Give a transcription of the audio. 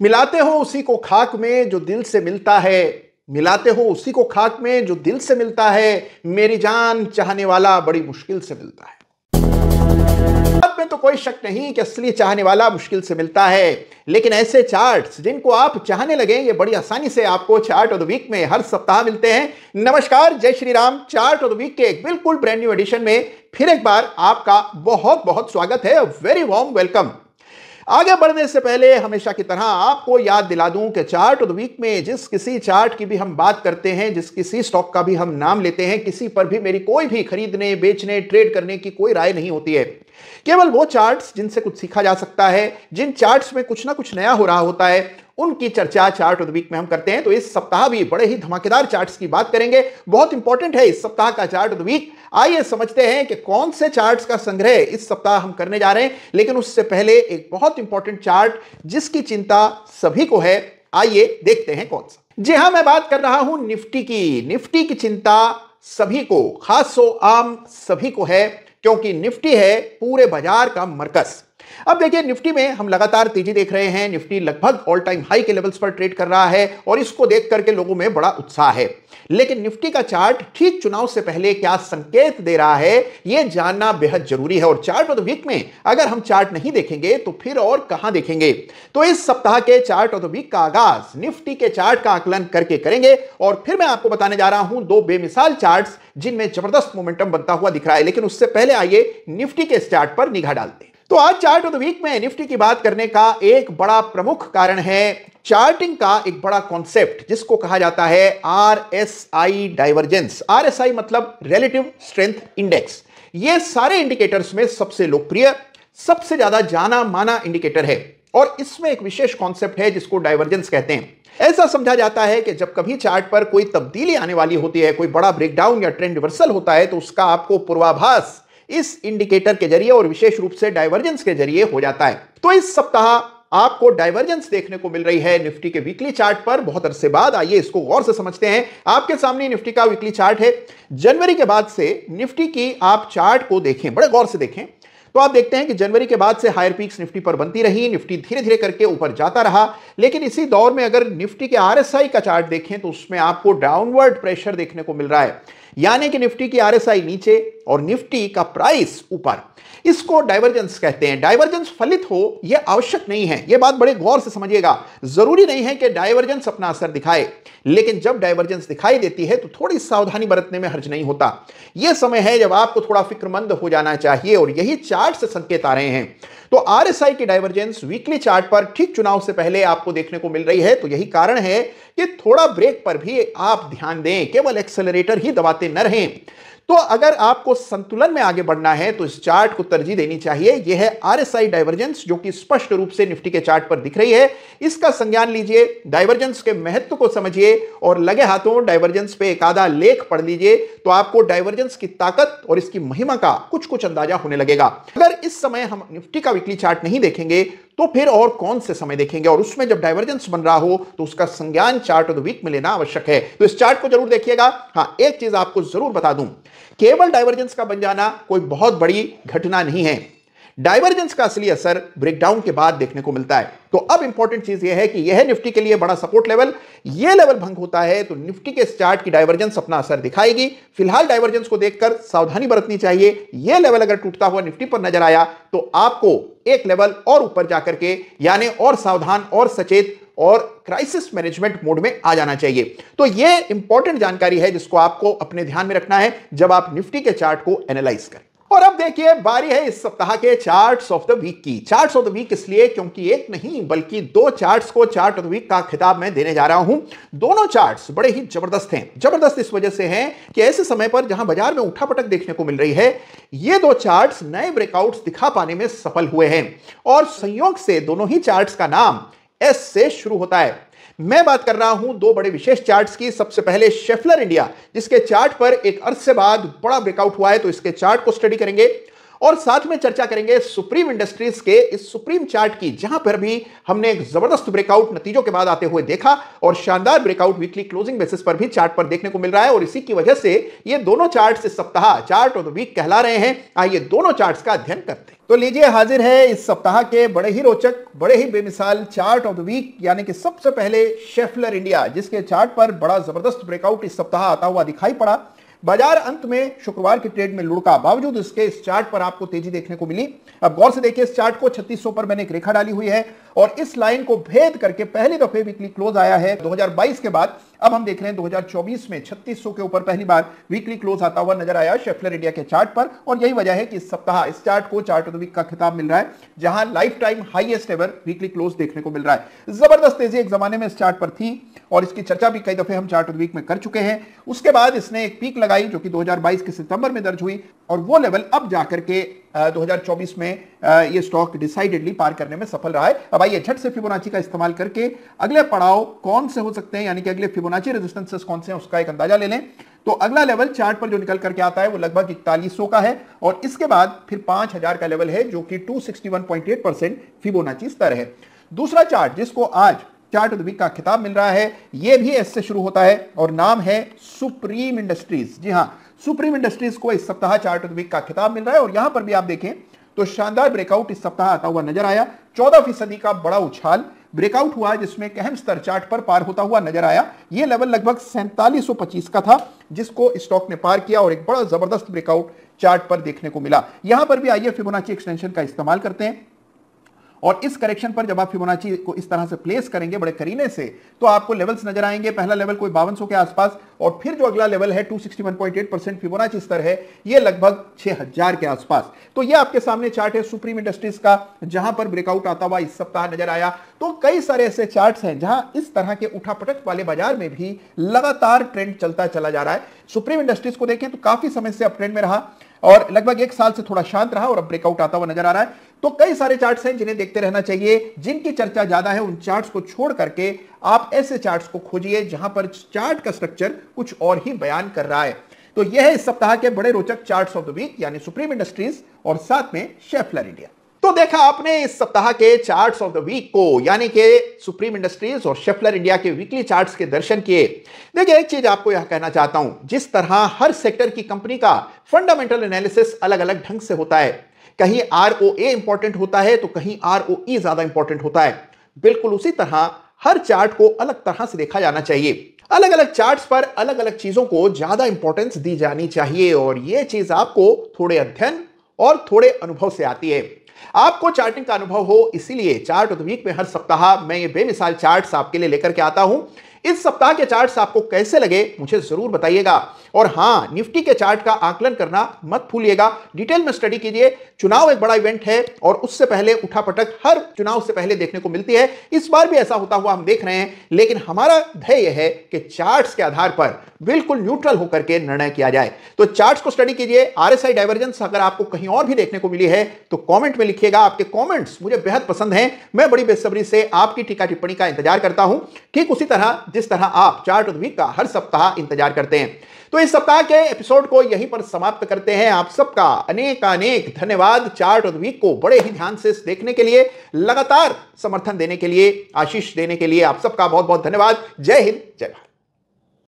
मिलाते हो उसी को खाक में जो दिल से मिलता है, मिलाते हो उसी को खाक में जो दिल से मिलता है, मेरी जान चाहने वाला बड़ी मुश्किल से मिलता है। बात में तो कोई शक नहीं कि असली चाहने वाला मुश्किल से मिलता है, लेकिन ऐसे चार्ट्स जिनको आप चाहने लगे ये बड़ी आसानी से आपको चार्ट ऑफ द वीक में हर सप्ताह मिलते हैं। नमस्कार, जय Shri Ram. Chart of the week के एक बिल्कुल ब्रांड न्यू एडिशन में फिर एक बार आपका बहुत बहुत स्वागत है। Very warm welcome. आगे बढ़ने से पहले हमेशा की तरह आपको याद दिला दूं कि चार्ट ऑफ द वीक में जिस किसी चार्ट की भी हम बात करते हैं, जिस किसी स्टॉक का भी हम नाम लेते हैं, किसी पर भी मेरी कोई भी खरीदने बेचने ट्रेड करने की कोई राय नहीं होती है। केवल वो चार्ट्स जिनसे कुछ सीखा जा सकता है, जिन चार्ट्स में कुछ ना कुछ नया हो रहा होता है, उनकी चर्चा चार्ट ऑफ द वीक में हम करते हैं। तो इस सप्ताह भी बड़े ही धमाकेदार चार्ट्स की बात करेंगे। बहुत इंपॉर्टेंट है इस सप्ताह का चार्ट ऑफ द वीक। आइए समझते हैं कि कौन से चार्ट्स का संग्रह इस सप्ताह हम करने जा रहे हैं। लेकिन उससे पहले एक बहुत इंपॉर्टेंट चार्ट जिसकी चिंता सभी को है, आइए देखते हैं कौन सा। जी हां, मैं बात कर रहा हूं निफ्टी की। निफ्टी की चिंता सभी को, खासो आम सभी को है, क्योंकि निफ्टी है पूरे बाजार का मरकज। अब देखिए, निफ्टी में हम लगातार तेजी देख रहे हैं। निफ्टी लगभग ऑल टाइम हाई के लेवल्स पर ट्रेड कर रहा है और इसको देख करके लोगों में बड़ा उत्साह है। लेकिन निफ्टी का चार्ट ठीक चुनाव से पहले क्या संकेत दे रहा है, यह जानना बेहद जरूरी है। और चार्ट ऑफ द वीक में अगर हम चार्ट नहीं देखेंगे तो फिर और कहां देखेंगे। तो इस सप्ताह के चार्ट ऑफ द वीक का आगाज निफ्टी के चार्ट का आकलन करके करेंगे और फिर मैं आपको बताने जा रहा हूं दो बेमिसाल चार्ट्स जिनमें जबरदस्त मोमेंटम बनता हुआ दिख रहा है। लेकिन उससे पहले आइए निफ्टी के इस चार्ट पर निगाह डालते हैं। तो आज चार्ट ऑफ द वीक में निफ्टी की बात करने का एक बड़ा प्रमुख कारण है चार्टिंग का एक बड़ा कॉन्सेप्ट जिसको कहा जाता है आरएसआई डाइवर्जेंस। आरएसआई मतलब रिलेटिव स्ट्रेंथ इंडेक्स। यह सारे इंडिकेटर्स में सबसे लोकप्रिय, सबसे ज्यादा जाना माना इंडिकेटर है और इसमें एक विशेष कॉन्सेप्ट है जिसको डाइवर्जेंस कहते हैं। ऐसा समझा जाता है कि जब कभी चार्ट पर कोई तब्दीली आने वाली होती है, कोई बड़ा ब्रेकडाउन या ट्रेंड रिवर्सल होता है, तो उसका आपको पूर्वाभास इस इंडिकेटर के जरिए और विशेष रूप से डाइवर्जेंस के जरिए हो जाता है। तो इस सप्ताह आपको डाइवर्जेंस देखने को मिल रही है निफ्टी के वीकली चार्ट पर बहुत अरसे बाद। आइए इसको गौर से समझते हैं। आपके सामने निफ्टी का वीकली चार्ट है। जनवरी के बाद से निफ्टी की आप चार्ट को देखें, बड़े गौर से देखें, तो आप देखते हैं कि जनवरी के बाद से हायर पीक्स निफ्टी पर बनती रही। निफ्टी धीरे धीरे करके ऊपर जाता रहा। लेकिन इसी दौर में अगर निफ्टी के आरएसआई का चार्ट देखें तो उसमें आपको डाउनवर्ड प्रेशर देखने को मिल रहा है, यानी कि निफ्टी की आरएसआई नीचे और निफ्टी का प्राइस ऊपर। इसको डाइवर्जेंस कहते हैं। डाइवर्जेंस फलित हो यह आवश्यक नहीं है, यह बात बड़े गौर से समझिएगा। जरूरी नहीं है कि डाइवर्जेंस अपना असर दिखाए, लेकिन जब डाइवर्जेंस दिखाई देती है तो थोड़ी सावधानी बरतने में हर्ज नहीं होता। यह समय है जब आपको थोड़ा फिक्रमंद हो जाना चाहिए और यही चार्ट से संकेत आ रहे हैं। तो आरएसआई की डाइवर्जेंस वीकली चार्ट पर ठीक चुनाव से पहले आपको देखने को मिल रही है। तो यही कारण है कि थोड़ा ब्रेक पर भी आप ध्यान दें, केवल एक्सेलरेटर ही दबाते न रहें। तो अगर आपको संतुलन में आगे बढ़ना है तो इस चार्ट को तरजीह देनी चाहिए। यह है आरएसआई डाइवर्जेंस जो कि स्पष्ट रूप से निफ्टी के चार्ट पर दिख रही है। इसका संज्ञान लीजिए, डाइवर्जेंस के महत्व को समझिए और लगे हाथों डाइवर्जेंस पे एक आधा लेख पढ़ लीजिए तो आपको डाइवर्जेंस की ताकत और इसकी महिमा का कुछ कुछ अंदाजा होने लगेगा। अगर इस समय हम निफ्टी का वीकली चार्ट नहीं देखेंगे तो फिर और कौन से समय देखेंगे, और उसमें जब डाइवर्जेंस बन रहा हो तो उसका संज्ञान चार्ट ऑफ द वीक में लेना आवश्यक है। तो इस चार्ट को जरूर देखिएगा। हां, एक चीज आपको जरूर बता दूं, केवल डाइवर्जेंस का बन जाना कोई बहुत बड़ी घटना नहीं है। डाइवर्जेंस का असली असर ब्रेकडाउन के बाद देखने को मिलता है। तो अब इंपॉर्टेंट चीज यह है कि यह निफ्टी के लिए बड़ा सपोर्ट लेवल, यह लेवल भंग होता है तो निफ्टी के चार्ट की डाइवर्जेंस अपना असर दिखाएगी। फिलहाल डाइवर्जेंस को देखकर सावधानी बरतनी चाहिए। यह लेवल अगर टूटता हुआ निफ्टी पर नजर आया तो आपको एक लेवल और ऊपर जाकर के, यानी और सावधान और सचेत और क्राइसिस मैनेजमेंट मोड में आ जाना चाहिए। तो यह इंपॉर्टेंट जानकारी है जिसको आपको अपने ध्यान में रखना है जब आप निफ्टी के चार्ट को एनालाइज करें। और अब देखिए, बारी है इस सप्ताह के चार्ट्स ऑफ द वीक की। चार्ट्स ऑफ द वीक इसलिए क्योंकि एक नहीं बल्कि दो चार्ट्स को चार्ट ऑफ द वीक का खिताब मैं देने जा रहा हूं। दोनों चार्ट्स बड़े ही जबरदस्त हैं। जबरदस्त इस वजह से हैं कि ऐसे समय पर जहां बाजार में उठापटक देखने को मिल रही है, ये दो चार्ट्स नए ब्रेकआउट्स दिखा पाने में सफल हुए हैं और संयोग से दोनों ही चार्ट्स का नाम एस से शुरू होता है। मैं बात कर रहा हूं दो बड़े विशेष चार्ट्स की। सबसे पहले शेफलर इंडिया, जिसके चार्ट पर एक अरसे बाद बड़ा ब्रेकआउट हुआ है, तो इसके चार्ट को स्टडी करेंगे। और साथ में चर्चा करेंगे सुप्रीम इंडस्ट्रीज के इस सुप्रीम चार्ट की, जहां पर भी हमने एक जबरदस्त ब्रेकआउट नतीजों के बाद आते हुए देखा और शानदार ब्रेकआउट वीकली क्लोजिंग बेसिस पर भी चार्ट पर देखने को मिल रहा है। और इसी की वजह से ये दोनों चार्ट इस सप्ताह चार्ट ऑफ द वीक कहला रहे हैं। आइए दोनों चार्ट्स का अध्ययन करते हैं। तो लीजिए, हाजिर है इस सप्ताह के बड़े ही रोचक, बड़े ही बेमिसाल चार्ट ऑफ द वीक, यानी कि सबसे पहले शेफलर इंडिया, जिसके चार्ट पर बड़ा जबरदस्त ब्रेकआउट इस सप्ताह आता हुआ दिखाई पड़ा। बाजार अंत में शुक्रवार की ट्रेड में लुढ़का, बावजूद इसके इस चार्ट पर आपको तेजी देखने को मिली। अब गौर से देखिए इस चार्ट को, 3600 पर मैंने एक रेखा डाली हुई है और इस लाइन को भेद करके पहली दफे वीकली क्लोज आया है 2022 के बाद। अब हम देख रहे हैं 2024 में 3600 के ऊपर पहली बार वीकली क्लोज आता हुआ नजर आया शेफलर इंडिया के चार्ट पर। और यही वजह है कि इस सप्ताह इस चार्ट को चार्ट ऑफ द वीक का खिताब मिल रहा है, जहां life time highest ever weekly close देखने को मिल रहा है। जबरदस्त तेजी एक जमाने में इस चार्ट पर थी और इसकी चर्चा भी कई दफे हम चार्ट ऑफ द वीक में कर चुके हैं। उसके बाद इसने एक पीक लगाई जो कि 2022 के सितंबर में दर्ज हुई और वो लेवल अब जाकर के 2024 में ये स्टॉक डिसाइडेडली पार करने में सफल रहा है। अब आइए झट से फिबोनाची का इस्तेमाल करके अगले पड़ाव कौन से हो सकते हैं, यानी कि अगले फिबोनाची रेजिस्टेंसेस कौन से हैं, उसका एक अंदाजा ले लें। तो अगला लेवल चार्ट पर जो निकल करके आता है वो लगभग 4100 का है और इसके बाद फिर 5000 का लेवल है जो कि 261.8% फिबोनाची स्तर है। दूसरा चार्ट जिसको आज चार्ट ऑफ द वीक का खिताब मिल रहा है, यह भी एस से शुरू होता है और नाम है सुप्रीम इंडस्ट्रीज। जी हां, सुप्रीम इंडस्ट्रीज को इस सप्ताह चार्ट ऑफ द वीक का खिताब मिल रहा है और यहां पर भी आप देखें तो शानदार ब्रेकआउट इस सप्ताह आता हुआ नजर आया। 14% का बड़ा उछाल ब्रेकआउट हुआ जिसमें एक अहम स्तर चार्ट पर पार होता हुआ नजर आया। यह लेवल लगभग 4725 का था जिसको स्टॉक ने पार किया और एक बड़ा जबरदस्त ब्रेकआउट चार्ट पर देखने को मिला। यहां पर भी आइए फिबोनाची एक्सटेंशन का इस्तेमाल करते हैं और इस करेक्शन पर जब आप फिबोनाची को इस तरह से प्लेस करेंगे बड़े करीने से, तो आपको लेवल्स नजर आएंगे। पहला लेवल कोई 5200 के आसपास और फिर जो अगला लेवल है 261.8% फिबोनाची स्तर है, ये लगभग 6000 के आसपास। तो ये आपके सामने चार्ट है सुप्रीम इंडस्ट्रीज का, जहां पर ब्रेकआउट आता हुआ इस सप्ताह नजर आया। तो कई सारे ऐसे चार्ट्स हैं जहां इस तरह के उठापटक वाले बाजार में भी लगातार ट्रेंड चलता चला जा रहा है। सुप्रीम इंडस्ट्रीज को देखें तो काफी समय से अप ट्रेंड में रहा और लगभग एक साल से थोड़ा शांत रहा और अब ब्रेकआउट आता हुआ नजर आ रहा है। तो कई सारे चार्ट्स हैं जिन्हें देखते रहना चाहिए। जिनकी चर्चा ज्यादा है उन चार्ट्स को छोड़ करके आप ऐसे चार्ट्स को खोजिए जहां पर चार्ट का स्ट्रक्चर कुछ और ही बयान कर रहा है। तो यह है इस सप्ताह के बड़े रोचक चार्ट्स ऑफ द वीक, यानी सुप्रीम इंडस्ट्रीज और साथ में शेफलर इंडिया। तो देखा आपने इस सप्ताह के चार्ट्स ऑफ द वीक को, यानी कि सुप्रीम इंडस्ट्रीज और शेफलर इंडिया के वीकली चार्ट्स के दर्शन किए। देखिए, एक चीज आपको यह कहना चाहता हूं, जिस तरह हर सेक्टर की कंपनी का फंडामेंटल एनालिसिस अलग अलग ढंग से होता है, कहीं ROA इंपॉर्टेंट होता है तो कहीं ROE ज्यादा इंपॉर्टेंट होता है, बिल्कुल उसी तरह हर चार्ट को अलग तरह से देखा जाना चाहिए। अलग अलग चार्ट्स पर अलग अलग चीजों को ज्यादा इंपॉर्टेंस दी जानी चाहिए और यह चीज आपको थोड़े अध्ययन और थोड़े अनुभव से आती है। आपको चार्टिंग का अनुभव हो, इसीलिए चार्ट ऑफ द वीक में हर सप्ताह मैं ये बेमिसाल चार्ट्स आपके लिए लेकर के आता हूं। इस सप्ताह के चार्ट्स आपको कैसे लगे मुझे जरूर बताइएगा और हां, निफ्टी के चार्ट का आकलन करना मत भूलिएगा, डिटेल में स्टडी कीजिए। चुनाव एक बड़ा इवेंट है और उससे पहले उठापटक हर चुनाव से पहले देखने को मिलती है। इस बार भी ऐसा होता हुआ हम देख रहे हैं, लेकिन हमारा ध्येय यह है कि चार्ट्स के आधार पर बिल्कुल न्यूट्रल होकर के निर्णय किया जाए। तो चार्ट्स को स्टडी कीजिए। RSI डाइवर्जेंस अगर आपको कहीं और भी देखने को मिली है तो कमेंट में लिखिएगा। आपके कमेंट्स मुझे बेहद पसंद हैं, मैं बड़ी बेसब्री से आपकी टीका टिप्पणी का इंतजार करता हूं, ठीक उसी तरह जिस तरह आप चार्ट ऑफ द वीक का हर सप्ताह इंतजार करते हैं। तो इस सप्ताह के एपिसोड को यहीं पर समाप्त करते हैं। आप सबका अनेक अनेक धन्यवाद चार्ट ऑफ द वीक को बड़े ही ध्यान से देखने के लिए, लगातार समर्थन देने के लिए, आशीष देने के लिए। आप सबका बहुत बहुत धन्यवाद। जय हिंद, जय भारत।